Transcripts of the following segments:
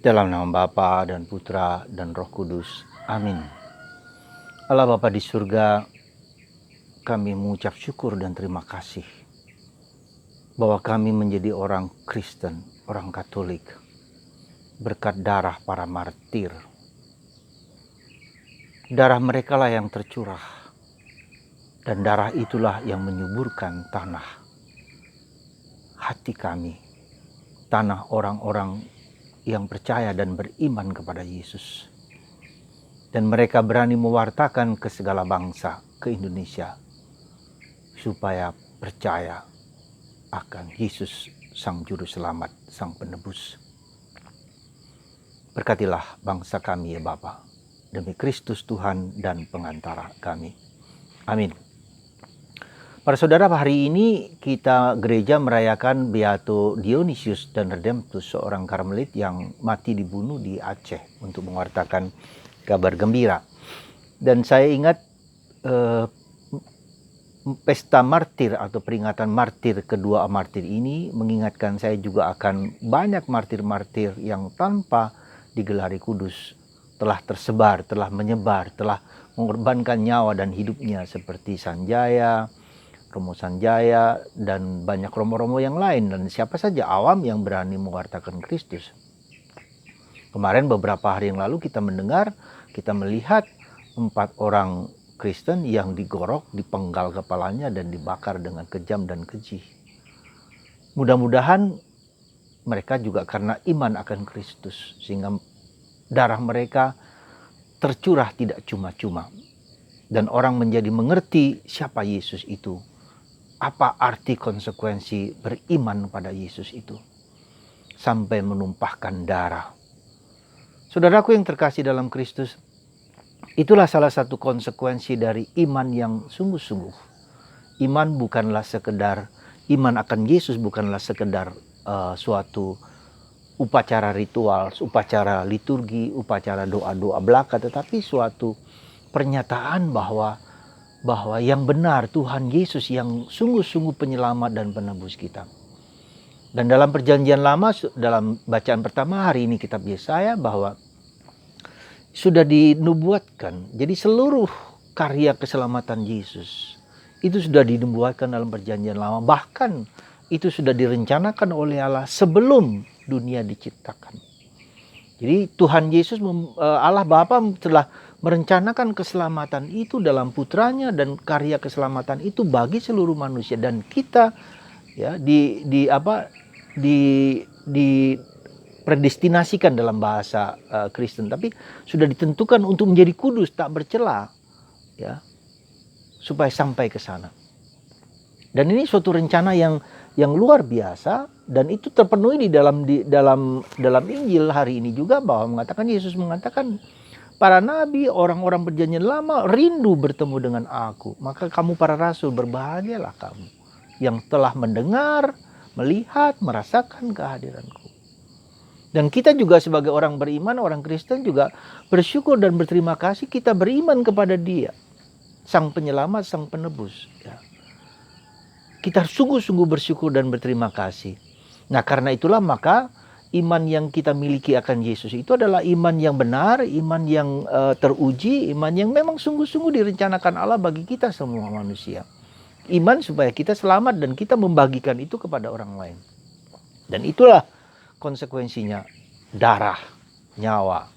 Dalam nama Bapa dan Putra dan Roh Kudus. Amin. Allah Bapa di surga, kami mengucap syukur dan terima kasih bahwa kami menjadi orang Kristen, orang Katolik, berkat darah para martir. Darah mereka lah yang tercurah, dan darah itulah yang menyuburkan tanah hati kami, tanah orang-orang yang percaya dan beriman kepada Yesus. Dan mereka berani mewartakan ke segala bangsa, ke Indonesia, supaya percaya akan Yesus Sang Juru Selamat, Sang Penebus. Berkatilah bangsa kami ya Bapa, demi Kristus Tuhan dan pengantara kami. Amin. Para saudara, hari ini kita gereja merayakan Beato Dionysius dan Redemptus, seorang Karmelit yang mati dibunuh di Aceh untuk mewartakan kabar gembira. Dan saya ingat pesta martir atau peringatan martir kedua martir ini mengingatkan saya juga akan banyak martir-martir yang tanpa digelari kudus telah tersebar, telah menyebar, telah mengorbankan nyawa dan hidupnya, seperti Sanjaya, Romo Sanjaya, dan banyak romo-romo yang lain, dan siapa saja awam yang berani mewartakan Kristus. Kemarin beberapa hari yang lalu kita mendengar, kita melihat 4 orang Kristen yang digorok, dipenggal kepalanya dan dibakar dengan kejam dan keji. Mudah-mudahan mereka juga karena iman akan Kristus, sehingga darah mereka tercurah tidak cuma-cuma, dan orang menjadi mengerti siapa Yesus itu. Apa arti konsekuensi beriman pada Yesus itu, sampai menumpahkan darah. Saudaraku yang terkasih dalam Kristus, itulah salah satu konsekuensi dari iman yang sungguh-sungguh. Iman bukanlah sekedar, iman akan Yesus bukanlah sekedar suatu upacara ritual, upacara liturgi, upacara doa-doa belaka, tetapi suatu pernyataan bahwa yang benar Tuhan Yesus yang sungguh-sungguh penyelamat dan penebus kita. Dan dalam perjanjian lama, dalam bacaan pertama hari ini kitab Yesaya, bahwa sudah dinubuatkan. Jadi seluruh karya keselamatan Yesus itu sudah dinubuatkan dalam perjanjian lama. Bahkan itu sudah direncanakan oleh Allah sebelum dunia diciptakan. Jadi Tuhan Yesus, Allah Bapa telah merencanakan keselamatan itu dalam putranya, dan karya keselamatan itu bagi seluruh manusia, dan kita ya dipredestinasikan dalam bahasa Kristen, tapi sudah ditentukan untuk menjadi kudus, tak bercela, ya, supaya sampai ke sana. Dan ini suatu rencana yang luar biasa, dan itu terpenuhi di dalam Injil hari ini juga, bahwa mengatakan, Yesus mengatakan, para nabi, orang-orang perjanjian lama rindu bertemu dengan aku. Maka kamu para rasul, berbahagialah kamu yang telah mendengar, melihat, merasakan kehadiranku. Dan kita juga sebagai orang beriman, orang Kristen juga bersyukur dan berterima kasih kita beriman kepada Dia, Sang Penyelamat, Sang Penebus. Ya. Kita sungguh-sungguh bersyukur dan berterima kasih. Nah, karena itulah maka iman yang kita miliki akan Yesus itu adalah iman yang benar, iman yang teruji, iman yang memang sungguh-sungguh direncanakan Allah bagi kita semua manusia. Iman supaya kita selamat dan kita membagikan itu kepada orang lain. Dan itulah konsekuensinya, darah, nyawa.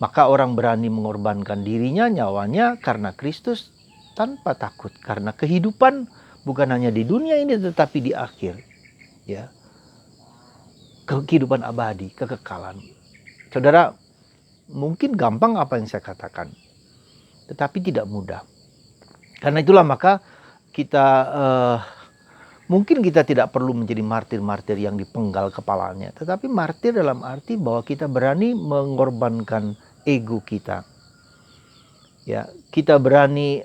Maka orang berani mengorbankan dirinya, nyawanya, karena Kristus tanpa takut. Karena kehidupan bukan hanya di dunia ini tetapi di akhir. Ya. Kehidupan abadi, kekekalan. Saudara, mungkin gampang apa yang saya katakan, tetapi tidak mudah. Karena itulah maka kita mungkin kita tidak perlu menjadi martir-martir yang dipenggal kepalanya, tetapi martir dalam arti bahwa kita berani mengorbankan ego kita. Ya, kita berani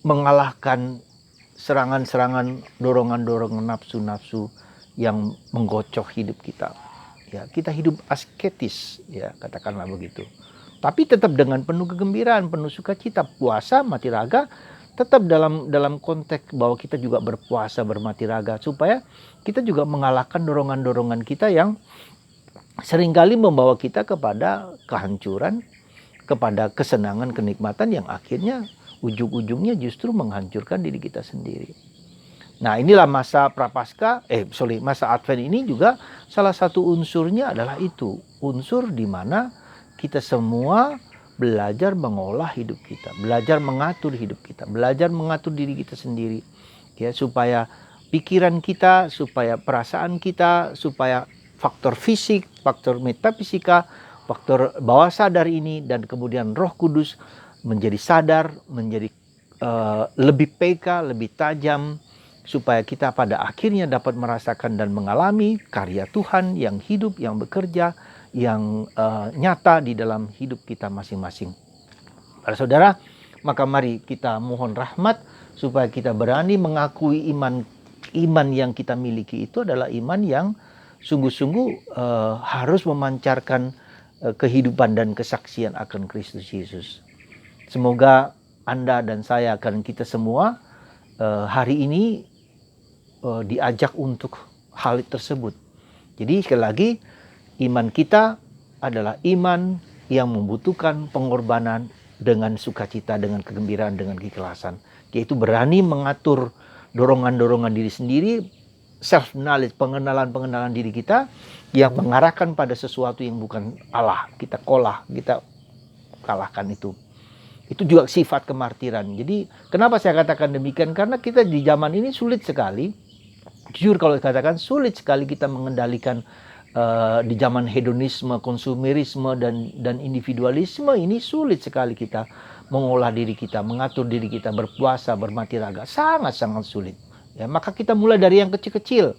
mengalahkan serangan-serangan, dorongan-dorongan nafsu-nafsu yang menggocok hidup kita. Ya, kita hidup asketis, ya, katakanlah begitu. Tapi tetap dengan penuh kegembiraan, penuh sukacita, puasa, mati raga, tetap dalam konteks bahwa kita juga berpuasa, bermati raga, supaya kita juga mengalahkan dorongan-dorongan kita yang seringkali membawa kita kepada kehancuran, kepada kesenangan, kenikmatan yang akhirnya ujung-ujungnya justru menghancurkan diri kita sendiri. Nah, inilah masa masa Advent ini juga salah satu unsurnya adalah itu. Unsur di mana kita semua belajar mengolah hidup kita, belajar mengatur hidup kita, belajar mengatur diri kita sendiri. Ya, supaya pikiran kita, supaya perasaan kita, supaya faktor fisik, faktor metafisika, faktor bawah sadar ini dan kemudian Roh Kudus menjadi sadar, menjadi lebih peka, lebih tajam, supaya kita pada akhirnya dapat merasakan dan mengalami karya Tuhan yang hidup, yang bekerja, yang nyata di dalam hidup kita masing-masing. Para saudara, maka mari kita mohon rahmat supaya kita berani mengakui iman yang kita miliki itu adalah iman yang sungguh-sungguh harus memancarkan kehidupan dan kesaksian akan Kristus Yesus. Semoga Anda dan saya dan kita semua hari ini diajak untuk hal tersebut. Jadi sekali lagi, iman kita adalah iman yang membutuhkan pengorbanan dengan sukacita, dengan kegembiraan, dengan keikhlasan. Yaitu berani mengatur dorongan-dorongan diri sendiri, self-knowledge, pengenalan diri kita yang mengarahkan pada sesuatu yang bukan Allah. Kita kalahkan itu. Itu juga sifat kemartiran. Jadi kenapa saya katakan demikian? Karena kita di zaman ini sulit sekali, jujur kalau dikatakan sulit sekali kita mengendalikan di zaman hedonisme, konsumerisme dan individualisme ini sulit sekali kita mengolah diri kita, mengatur diri kita, berpuasa, bermati raga, sangat-sangat sulit. Ya, maka kita mulai dari yang kecil-kecil,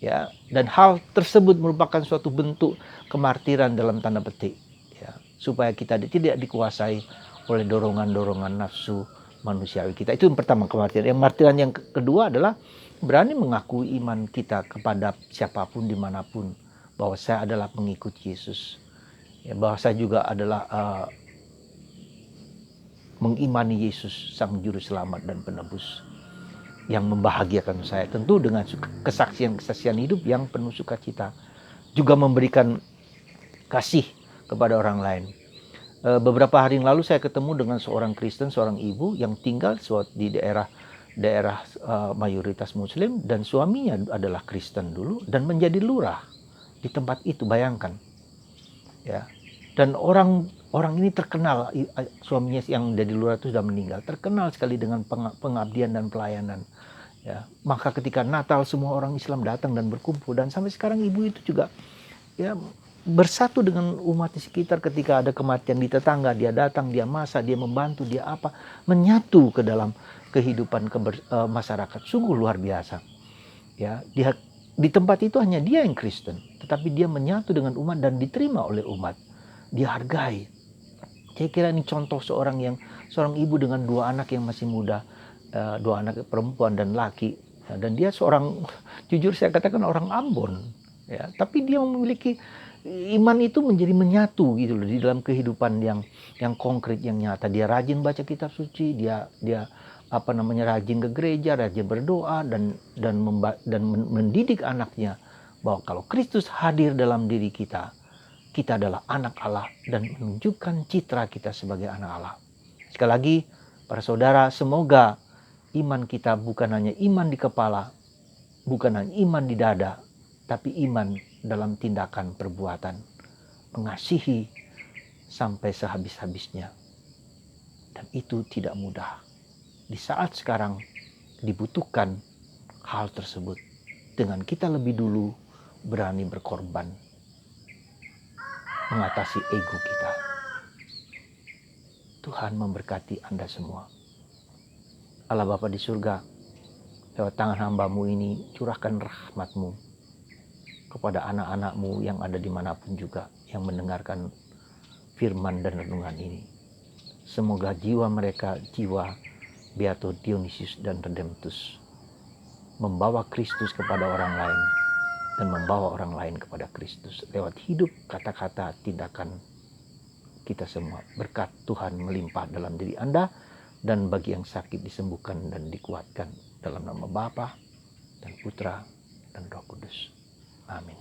ya, dan hal tersebut merupakan suatu bentuk kemartiran dalam tanda petik, ya, supaya kita tidak dikuasai oleh dorongan-dorongan nafsu manusiawi kita. Itu yang pertama, kemartiran. Yang martiran yang kedua adalah berani mengakui iman kita kepada siapapun dimanapun, bahwa saya adalah pengikut Yesus, ya, bahwa saya juga adalah mengimani Yesus sang juru selamat dan penebus yang membahagiakan saya, tentu dengan kesaksian hidup yang penuh sukacita, juga memberikan kasih kepada orang lain. Beberapa hari yang lalu saya ketemu dengan seorang Kristen, seorang ibu yang tinggal di daerah mayoritas Muslim, dan suaminya adalah Kristen dulu dan menjadi lurah di tempat itu. Bayangkan, ya. Dan orang ini terkenal, suaminya yang jadi lurah itu sudah meninggal, terkenal sekali dengan pengabdian dan pelayanan. Ya, maka ketika Natal semua orang Islam datang dan berkumpul, dan sampai sekarang ibu itu juga, ya, bersatu dengan umat di sekitar. Ketika ada kematian di tetangga, dia datang, dia masak, dia membantu, dia menyatu ke dalam kehidupan masyarakat. Sungguh luar biasa. Ya, di tempat itu hanya dia yang Kristen, tetapi dia menyatu dengan umat dan diterima oleh umat, dihargai. Saya kira ini contoh seorang ibu dengan 2 anak yang masih muda, 2 anak perempuan dan laki, ya, dan dia seorang, jujur saya katakan orang Ambon, ya, tapi dia memiliki iman itu menjadi menyatu gitu loh di dalam kehidupan yang konkret, yang nyata. Dia rajin baca kitab suci, dia rajin ke gereja, rajin berdoa, dan mendidik anaknya bahwa kalau Kristus hadir dalam diri kita, kita adalah anak Allah dan menunjukkan citra kita sebagai anak Allah. Sekali lagi, para saudara, semoga iman kita bukan hanya iman di kepala, bukan hanya iman di dada, tapi iman dalam tindakan perbuatan, mengasihi sampai sehabis-habisnya. Dan itu tidak mudah. Di saat sekarang dibutuhkan hal tersebut, dengan kita lebih dulu berani berkorban, mengatasi ego kita. Tuhan memberkati Anda semua. Allah Bapa di surga, lewat tangan hamba-Mu ini, curahkan rahmat-Mu kepada anak-anak-Mu yang ada dimanapun juga, yang mendengarkan firman dan renungan ini. Semoga jiwa mereka, jiwa Beato Dionysius dan Redemptus, membawa Kristus kepada orang lain dan membawa orang lain kepada Kristus lewat hidup, kata-kata, tindakan kita semua. Berkat Tuhan melimpah dalam diri Anda, dan bagi yang sakit disembuhkan dan dikuatkan dalam nama Bapa dan Putra dan Roh Kudus. Amin.